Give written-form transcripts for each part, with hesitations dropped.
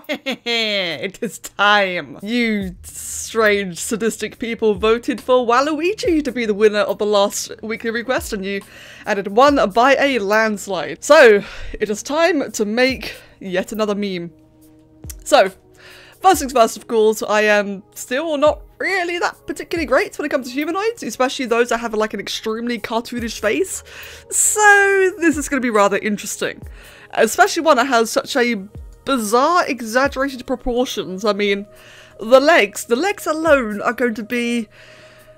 It is time. You strange sadistic people voted for Waluigi to be the winner of the last weekly request, and it won by a landslide. So it is time to make yet another meme. So first things first, of course, I am still not really that particularly great when it comes to humanoids, especially those that have like an extremely cartoonish face. So this is going to be rather interesting, especially one that has such a bizarre, exaggerated proportions. I mean, the legs alone are going to be,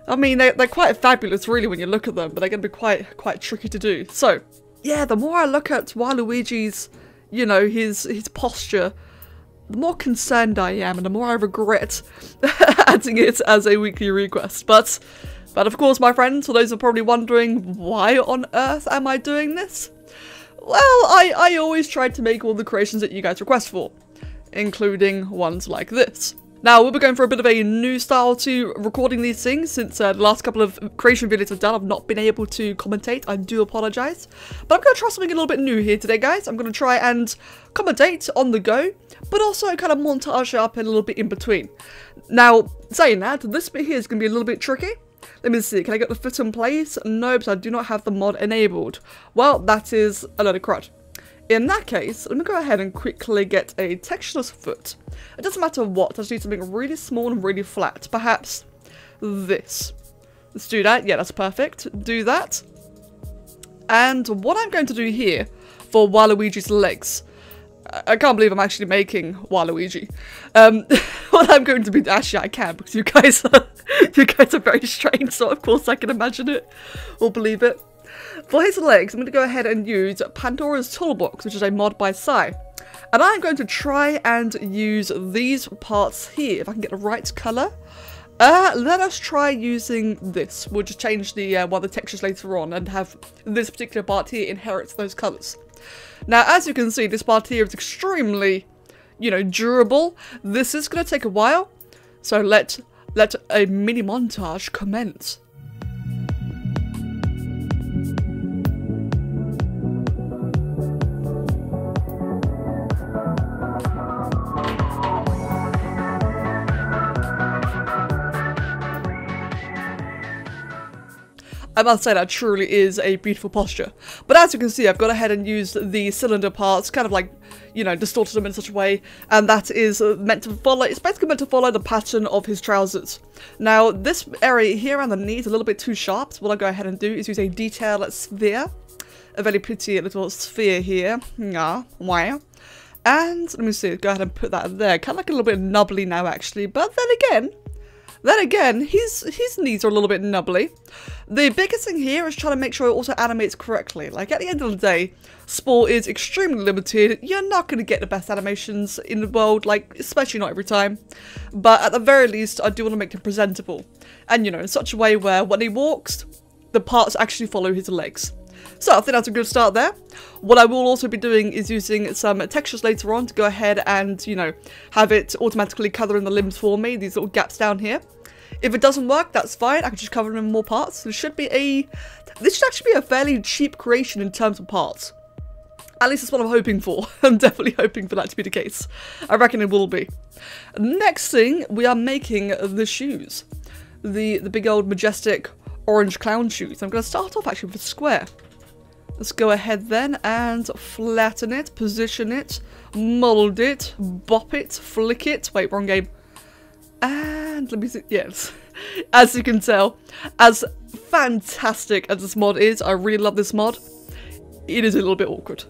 I mean, they're quite fabulous really when you look at them, but they're going to be quite tricky to do. So yeah, the more I look at Waluigi's, you know, his posture, the more concerned I am, and the more I regret adding it as a weekly request. But of course, my friends, for those who are probably wondering, why on earth am I doing this? Well, I always try to make all the creations that you guys request for, including ones like this. Now, we'll be going for a bit of a new style to recording these things, since the last couple of creation videos I've done, I've not been able to commentate. I do apologise. But I'm going to try something a little bit new here today, guys. I'm going to try and commentate on the go, but also kind of montage it up a little bit in between. Now, saying that, this bit here is going to be a little bit tricky. Let me see, can I get the foot in place? No, because I do not have the mod enabled. Well, that is a load of crud. In that case, let me go ahead and quickly get a textureless foot. It doesn't matter what, I just need something really small and really flat. Perhaps this. Let's do that. Yeah, that's perfect. Do that. And what I'm going to do here for Waluigi's legs, I can't believe I'm actually making Waluigi. What I'm going to be, actually I can, because you guys are very strange, so of course I can imagine it or believe it. For his legs, I'm going to go ahead and use Pandora's Toolbox, which is a mod by Sai. And I'm going to try and use these parts here, if I can get the right colour. Let us try using this. We'll just change the one of the textures later on and have this particular part here inherit those colours. Now, as you can see, this part here is extremely, you know, durable. This is going to take a while, so let a mini montage commence. I must say that truly is a beautiful posture. But as you can see, I've gone ahead and used the cylinder parts, kind of like, you know, distorted them in such a way, and that is meant to follow, it's basically meant to follow the pattern of his trousers. Now, this area here around the knee is a little bit too sharp, so what I'll go ahead and do is use a detail sphere. A very pretty little sphere here. Yeah, wow. And, let me see, go ahead and put that there. Kind of like a little bit nubbly now, actually, but then again, his knees are a little bit nubbly. The biggest thing here is trying to make sure it also animates correctly. Like, at the end of the day, sport is extremely limited. You're not going to get the best animations in the world, like, especially not every time. But at the very least, I do want to make them presentable. And, you know, in such a way where when he walks, the parts actually follow his legs. So I think that's a good start there. What I will also be doing is using some textures later on to go ahead and, you know, have it automatically colour in the limbs for me, these little gaps down here. If it doesn't work, that's fine. I can just cover them in more parts. This should actually be a fairly cheap creation in terms of parts. At least that's what I'm hoping for. I'm definitely hoping for that to be the case. I reckon it will be. Next thing, we are making the shoes. The big old majestic orange clown shoes. I'm going to start off actually with a square. Let's go ahead then and flatten it, position it, mould it, bop it, flick it. Wait, wrong game. And let me see. Yes. As you can tell, as fantastic as this mod is, I really love this mod. It is a little bit awkward.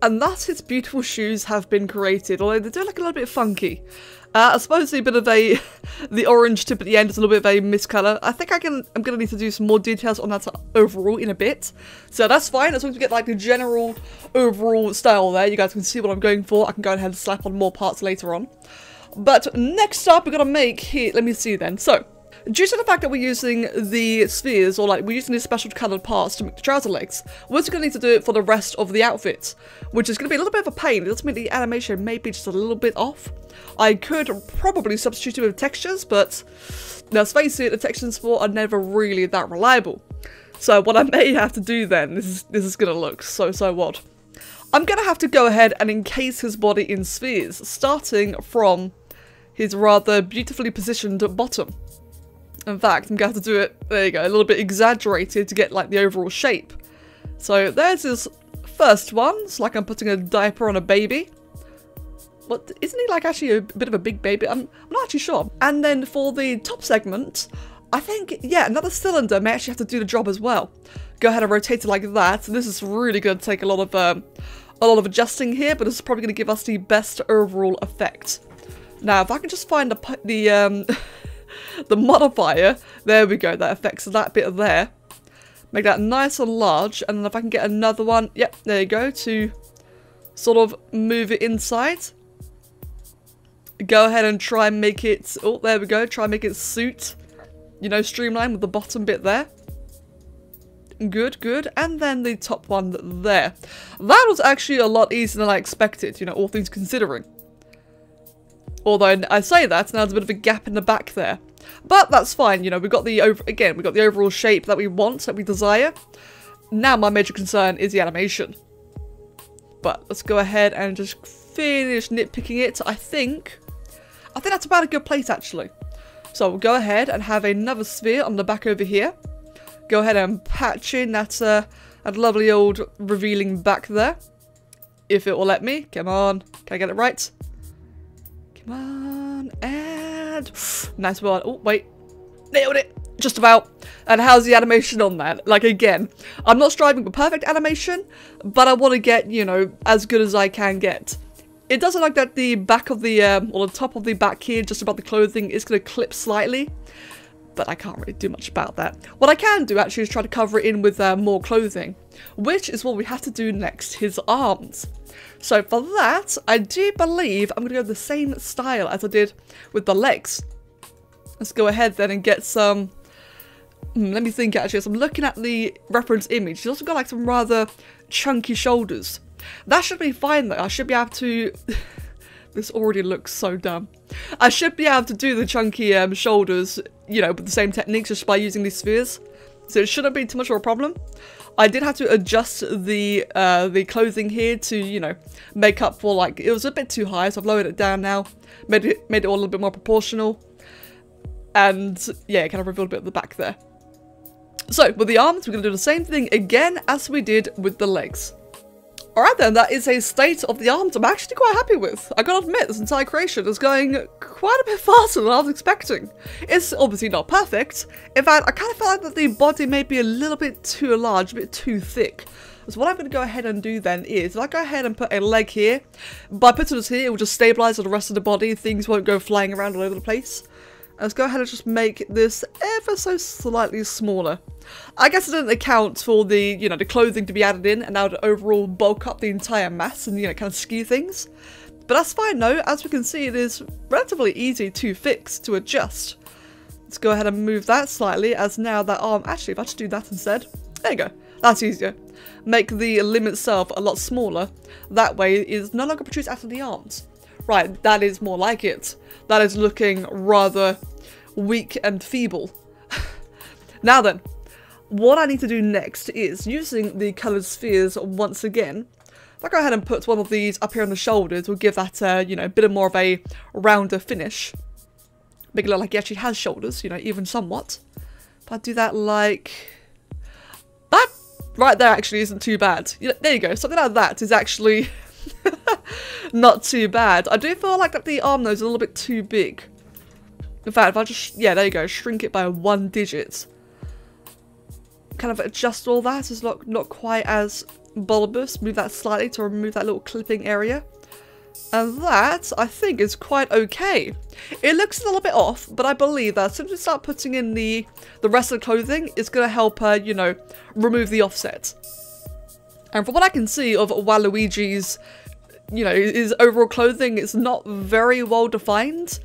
And thus his beautiful shoes have been created, although they do look a little bit funky. I suppose a bit of the orange tip at the end is a little bit of a miscolour. I think I'm going to need to do some more details on that overall in a bit. So that's fine, as long as we get like the general overall style there, you guys can see what I'm going for. I can go ahead and slap on more parts later on. But next up, we're going to make here, let me see then. So, Due to the fact that we're using the spheres, or like we're using these special coloured parts to make the trouser legs, we're just going to need to do it for the rest of the outfit, which is going to be a little bit of a pain. It does mean the animation may be just a little bit off. I could probably substitute it with textures, but let's face it, the textures in sport are never really that reliable. So what I may have to do then, this is going to look so odd. I'm going to have to go ahead and encase his body in spheres, starting from his rather beautifully positioned bottom. In fact, I'm going to have to do it, there you go, a little bit exaggerated to get like the overall shape. So there's his first one. It's like I'm putting a diaper on a baby. What, isn't he like actually a bit of a big baby? I'm not actually sure. And then for the top segment, I think, yeah, another cylinder may actually have to do the job as well. Go ahead and rotate it like that. This is really going to take a lot of adjusting here, but this is probably going to give us the best overall effect. Now, if I can just find the modifier, there we go, that affects that bit there. Make that nice and large, and then if I can get another one, yep, there you go, to sort of move it inside. Go ahead and try and make it, oh, there we go, try and make it suit, you know, streamline with the bottom bit there. Good, good, and then the top one there. That was actually a lot easier than I expected, you know, all things considering. Although I say that, now there's a bit of a gap in the back there. But that's fine, you know, we've got the overall shape that we want, that we desire. Now my major concern is the animation. But let's go ahead and just finish nitpicking it. I think that's about a good place actually. So we'll go ahead and have another sphere on the back over here. Go ahead and patch in that lovely old revealing back there. If it will let me. Come on. Can I get it right? Come on. And nice one. Oh, wait. Nailed it. Just about. And how's the animation on that? Like, again, I'm not striving for perfect animation, but I want to get, you know, as good as I can get. It doesn't look like that the back of the, or the top of the back here, just about the clothing, is going to clip slightly. But I can't really do much about that. What I can do actually is try to cover it in with more clothing, which is what we have to do next, his arms. So for that, I do believe I'm going to go the same style as I did with the legs. Let's go ahead then and get some, let me think actually, as I'm looking at the reference image, he's also got like some rather chunky shoulders. That should be fine though, I should be able to, this already looks so dumb. I should be able to do the chunky shoulders, you know, with the same techniques just by using these spheres. So it shouldn't be too much of a problem. I did have to adjust the clothing here to, you know, make up for, like, it was a bit too high, so I've lowered it down now. Made it all a little bit more proportional. And, yeah, kind of revealed a bit of the back there. So, with the arms, we're going to do the same thing again as we did with the legs. Alright then, that is a state of the arms I'm actually quite happy with. I gotta admit, this entire creation is going quite a bit faster than I was expecting. It's obviously not perfect. In fact, I kind of felt like that the body may be a little bit too large, a bit too thick. So what I'm going to go ahead and do then is, if I go ahead and put a leg here, by putting this here, it will just stabilise the rest of the body, things won't go flying around all over the place. Let's go ahead and just make this ever so slightly smaller. I guess it didn't account for the, you know, the clothing to be added in and now to overall bulk up the entire mass and, you know, kind of skew things. But that's fine though, as we can see it is relatively easy to fix, to adjust. Let's go ahead and move that slightly as now that arm, actually if I just do that instead, there you go, that's easier. Make the limb itself a lot smaller, that way it is no longer protrudes out of the arms. Right, that is more like it. That is looking rather weak and feeble. Now then, what I need to do next is, using the coloured spheres once again, if I go ahead and put one of these up here on the shoulders, we'll give that, you know, a bit more of a rounder finish. Make it look like he actually has shoulders, you know, even somewhat. If I do that like... that right there actually isn't too bad. You know, there you go, something like that is actually... not too bad. I do feel like that the arm though is a little bit too big. In fact, if I just, yeah, there you go, shrink it by 1 digit. Kind of adjust all that, it's not quite as bulbous. Move that slightly to remove that little clipping area. And that, I think, is quite okay. It looks a little bit off, but I believe that as soon as we start putting in the rest of the clothing, it's going to help, you know, remove the offset. And from what I can see of Waluigi's, you know, his overall clothing, it's not very well defined.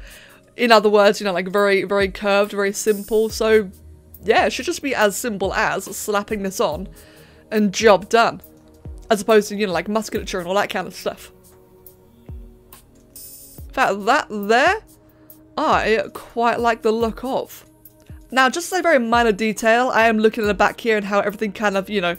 In other words, you know, like very, very curved, very simple. So yeah, it should just be as simple as slapping this on and job done. As opposed to, you know, like musculature and all that kind of stuff. In fact, that there, I quite like the look of. Now, just as a very minor detail, I am looking at the back here and how everything kind of, you know,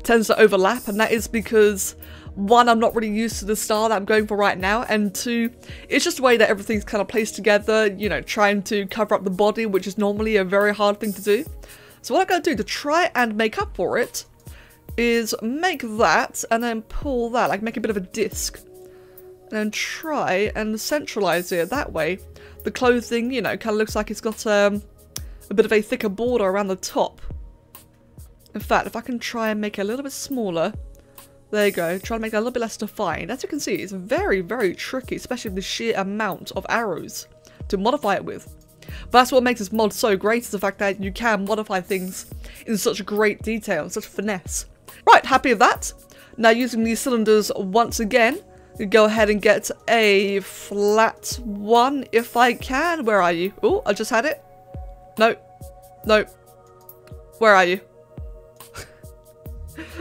tends to overlap. And that is because, one, I'm not really used to the style that I'm going for right now. And two, it's just the way that everything's kind of placed together, you know, trying to cover up the body, which is normally a very hard thing to do. So what I'm going to do to try and make up for it is make that and then pull that, like make a bit of a disc. And then try and centralize it that way. The clothing, you know, kind of looks like it's got a bit of a thicker border around the top. In fact, if I can try and make it a little bit smaller, there you go, try to make it a little bit less defined. As you can see, it's very, very tricky, especially with the sheer amount of arrows to modify it with. But that's what makes this mod so great, is the fact that you can modify things in such great detail and such finesse. Right, happy with that. Now using these cylinders once again, go ahead and get a flat one if I can. Where are you? Oh, I just had it. No. No. Where are you?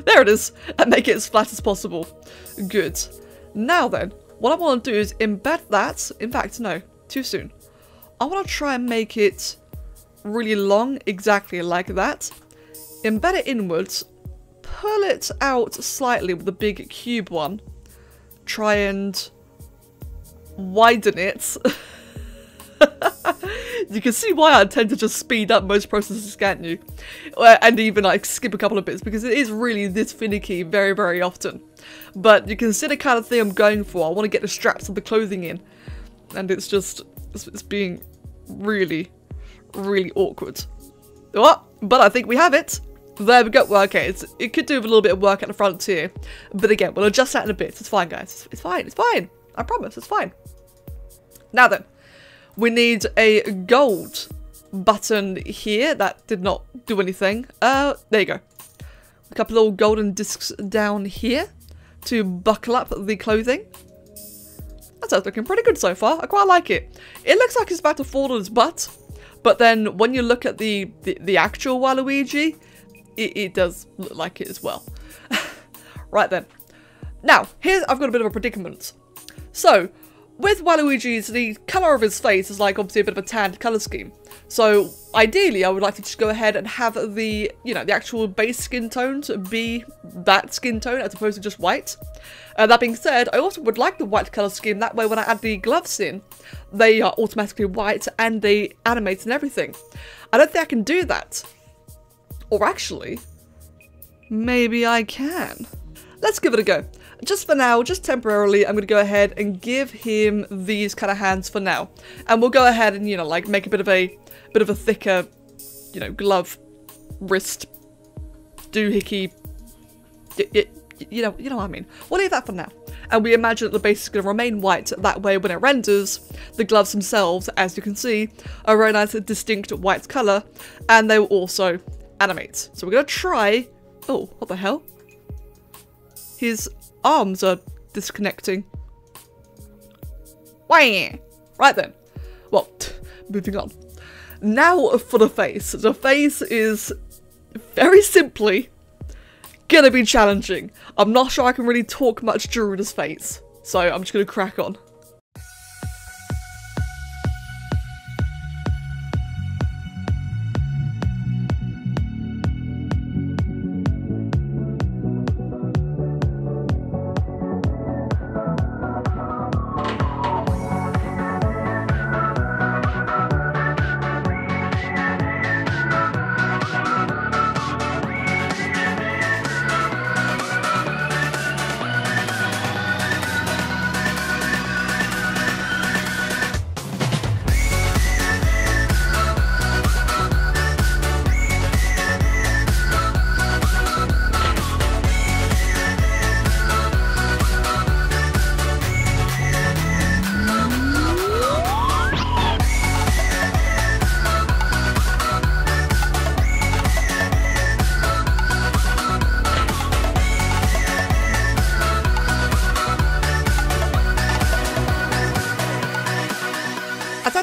There it is. And make it as flat as possible. Good. Now then, what I want to do is embed that. In fact, no. Too soon. I want to try and make it really long, exactly like that. Embed it inwards. Pull it out slightly with the big cube one. Try and widen it. You can see why I tend to just speed up most processes, can't you? And even like skip a couple of bits, because it is really this finicky very, very often. But you can see the kind of thing I'm going for. I want to get the straps of the clothing in. And it's just, it's being really, really awkward. Oh, but I think we have it. There we go. Well, okay, it could do with a little bit of work at the front here. But again, we'll adjust that in a bit. It's fine, guys. It's fine. It's fine. I promise. It's fine. Now then, we need a gold button here. That did not do anything. There you go. A couple little golden discs down here to buckle up the clothing. That's looking pretty good so far. I quite like it. It looks like it's about to fall on its butt. But then when you look at the actual Waluigi, it does look like it as well. Right then. Now, here I've got a bit of a predicament. So, with Waluigi's, the colour of his face is like obviously a bit of a tanned colour scheme. So, ideally, I would like to just go ahead and have the, you know, the actual base skin tone to be that skin tone as opposed to just white. That being said, I also would like the white colour scheme. That way, when I add the gloves in, they are automatically white and they animate and everything. I don't think I can do that. Or actually, maybe I can. Let's give it a go. Just for now, just temporarily, I'm going to go ahead and give him these kind of hands for now. And we'll go ahead and, you know, like make a bit of a thicker, you know, glove, wrist, doohickey, you know what I mean. We'll leave that for now. And we imagine that the base is going to remain white. That way, when it renders, the gloves themselves, as you can see, are a very nice, distinct white colour. And they will also animate. So we're going to try... Oh, what the hell? His arms are disconnecting. Wah! Right then. Well, moving on. Now for the face. The face is very simply gonna be challenging. I'm not sure I can really talk much during his face. So I'm just gonna crack on.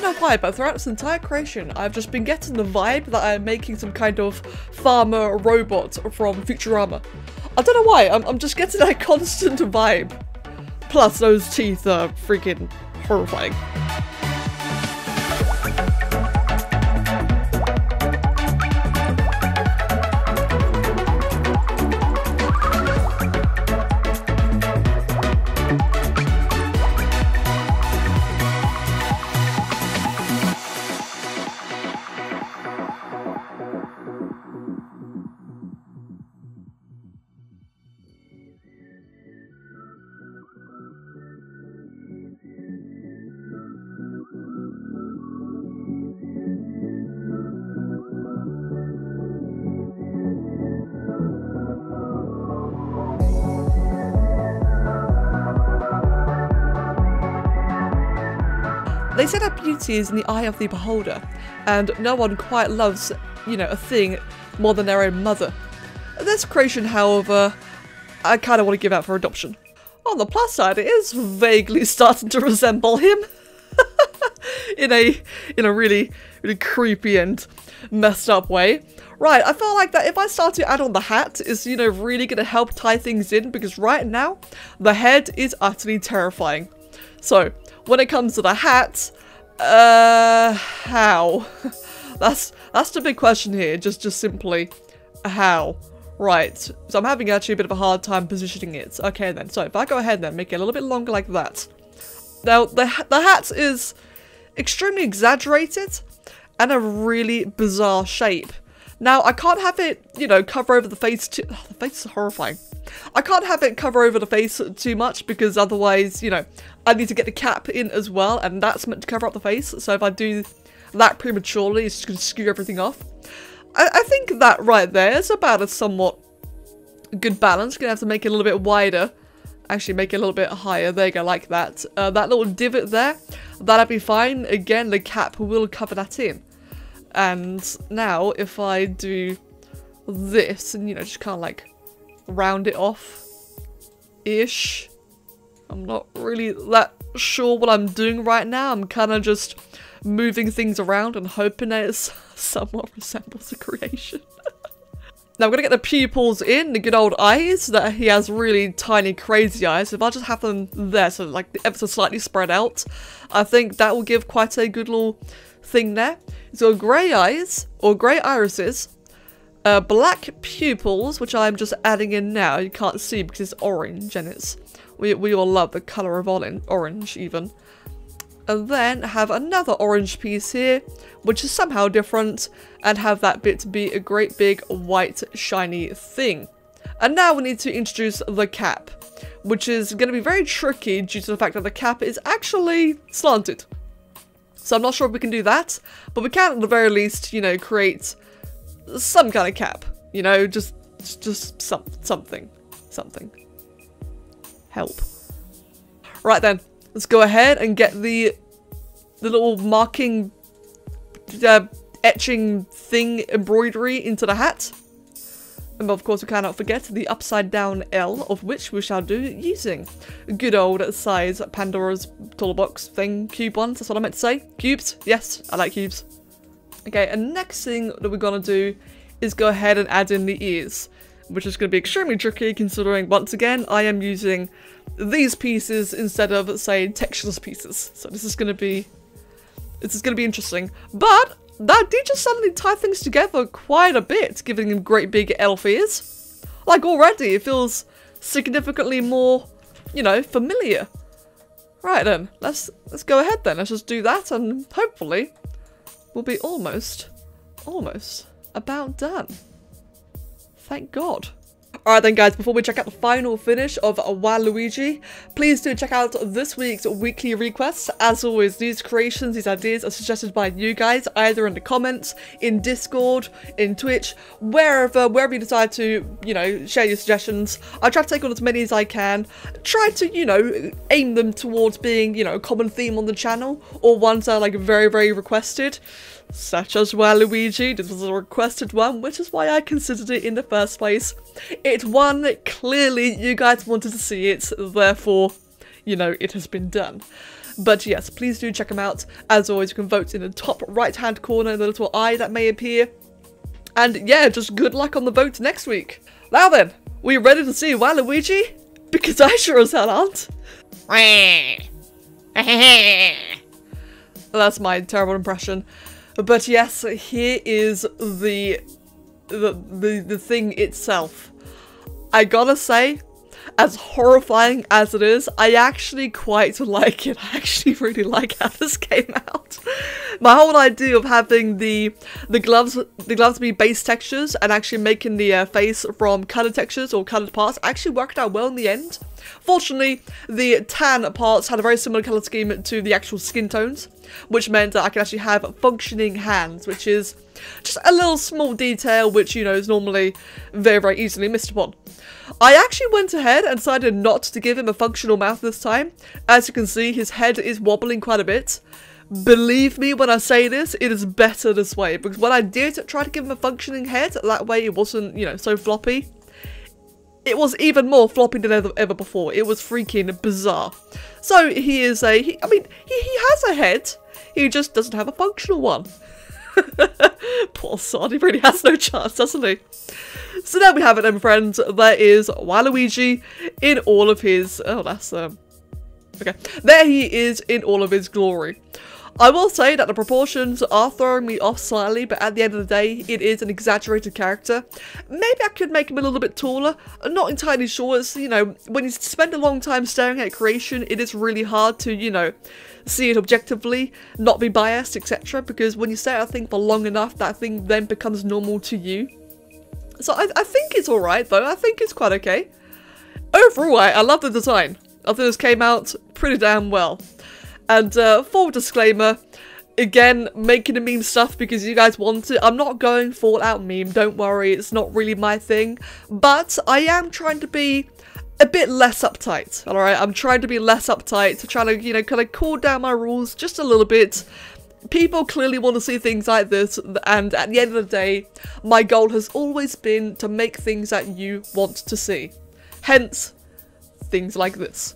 know why, but throughout this entire creation, I've just been getting the vibe that I'm making some kind of farmer robot from Futurama. I don't know why, I'm just getting that constant vibe. Plus, those teeth are freaking horrifying. They say that beauty is in the eye of the beholder, and no one quite loves, you know, a thing more than their own mother. This creation, however, I kind of want to give out for adoption. On the plus side, it is vaguely starting to resemble him. in a really creepy and messed up way. Right, I felt like that if I start to add on the hat is, you know, really going to help tie things in, because right now, the head is utterly terrifying. So, when it comes to the hat, how? That's the big question here, just simply, how? Right, so I'm having actually a bit of a hard time positioning it. Okay then, so if I go ahead then, make it a little bit longer like that. Now, the hat is extremely exaggerated and a really bizarre shape. Now, I can't have it, you know, cover over the face too— the face is horrifying. I can't have it cover over the face too much because otherwise, you know, I need to get the cap in as well, and that's meant to cover up the face. So if I do that prematurely, it's just going to skew everything off. I think that right there is about a somewhat good balance. Gonna have to make it a little bit wider. Actually, make it a little bit higher. There you go, like that. That little divot there, that'll be fine. Again, the cap will cover that in. And now, if I do this and, you know, just kind of like round it off-ish. I'm not really that sure what I'm doing right now. I'm kind of just moving things around and hoping that it somewhat resembles a creation. Now I'm going to get the pupils in, the good old eyes, that he has really tiny crazy eyes. If I just have them there, so like ever so slightly spread out, I think that will give quite a good little thing there. He's got grey eyes, or grey irises, black pupils, which I'm just adding in now. You can't see because it's orange, and it's we all love the colour of orange even. And then have another orange piece here, which is somehow different, and have that bit be a great big white shiny thing. And now we need to introduce the cap, which is going to be very tricky due to the fact that the cap is actually slanted. So I'm not sure if we can do that, but we can at the very least, you know, create some kind of cap. You know, just something. Help. Right then. Let's go ahead and get the little marking, etching thing embroidery into the hat. And of course we cannot forget the upside down L, of which we shall do using good old size Pandora's toolbox thing, cube ones, that's what I meant to say. Cubes, yes, I like cubes. Okay, and next thing that we're gonna do is go ahead and add in the ears, which is going to be extremely tricky considering, once again, I am using these pieces instead of, say, textureless pieces. So this is going to be interesting. But that did just suddenly tie things together quite a bit, giving him great big elf ears. Like already, it feels significantly more, you know, familiar. Right then, let's go ahead then. Let's just do that, and hopefully we'll be almost about done. Thank God. Alright then guys, before we check out the final finish of Waluigi, please do check out this week's weekly requests. As always, these creations, these ideas are suggested by you guys, either in the comments, in Discord, in Twitch, wherever you decide to, you know, share your suggestions. I try to take on as many as I can, try to, you know, aim them towards being, you know, a common theme on the channel, or ones that are like very, very requested. Such as Waluigi. This was a requested one, which is why I considered it in the first place. It won, clearly you guys wanted to see it, therefore, you know, it has been done. But yes, please do check them out. As always, you can vote in the top right-hand corner in the little eye that may appear. And yeah, just good luck on the vote next week. Now then, we ready to see Waluigi? Because I sure as hell aren't. That's my terrible impression. But yes, here is the thing itself. I gotta say, as horrifying as it is, I actually quite like it. I actually really like how this came out. My whole idea of having the gloves be base textures and actually making the face from colored textures or colored parts actually worked out well in the end. Fortunately, the tan parts had a very similar color scheme to the actual skin tones, which meant that I could actually have functioning hands, which is just a little small detail which, you know, is normally very, very easily missed upon. I actually went ahead and decided not to give him a functional mouth this time. As you can see, his head is wobbling quite a bit. Believe me when I say this, it is better this way, because when I did try to give him a functioning head, that way it wasn't, you know, so floppy. It was even more floppy than ever before. It was freaking bizarre. So he is he has a head, he just doesn't have a functional one. Poor sod, he really has no chance, doesn't he? So there we have it then, friends. There is Waluigi in all of his... Oh, that's... Okay. There he is in all of his glory. I will say that the proportions are throwing me off slightly, but at the end of the day, it is an exaggerated character. Maybe I could make him a little bit taller. I'm not entirely sure. It's, you know, when you spend a long time staring at creation, it is really hard to, you know, see it objectively, not be biased, etc. Because when you stare at a thing for long enough, that thing then becomes normal to you. So I think it's alright, though. I think it's quite okay. Overall, I love the design. I think this came out pretty damn well. And full disclaimer, again, making the meme stuff because you guys want it. I'm not going full out meme, don't worry, it's not really my thing. But I am trying to be a bit less uptight, alright? I'm trying to be less uptight, trying to, you know, kind of cool down my rules just a little bit. People clearly want to see things like this, and at the end of the day, my goal has always been to make things that you want to see. Hence, things like this.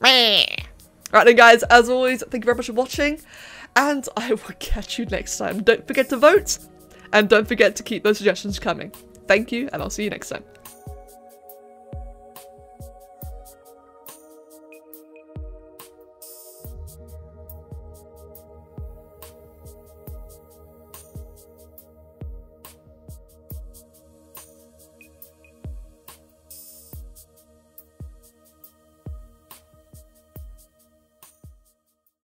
Alright then guys, as always, thank you very much for watching, and I will catch you next time. Don't forget to vote, and don't forget to keep those suggestions coming. Thank you, and I'll see you next time.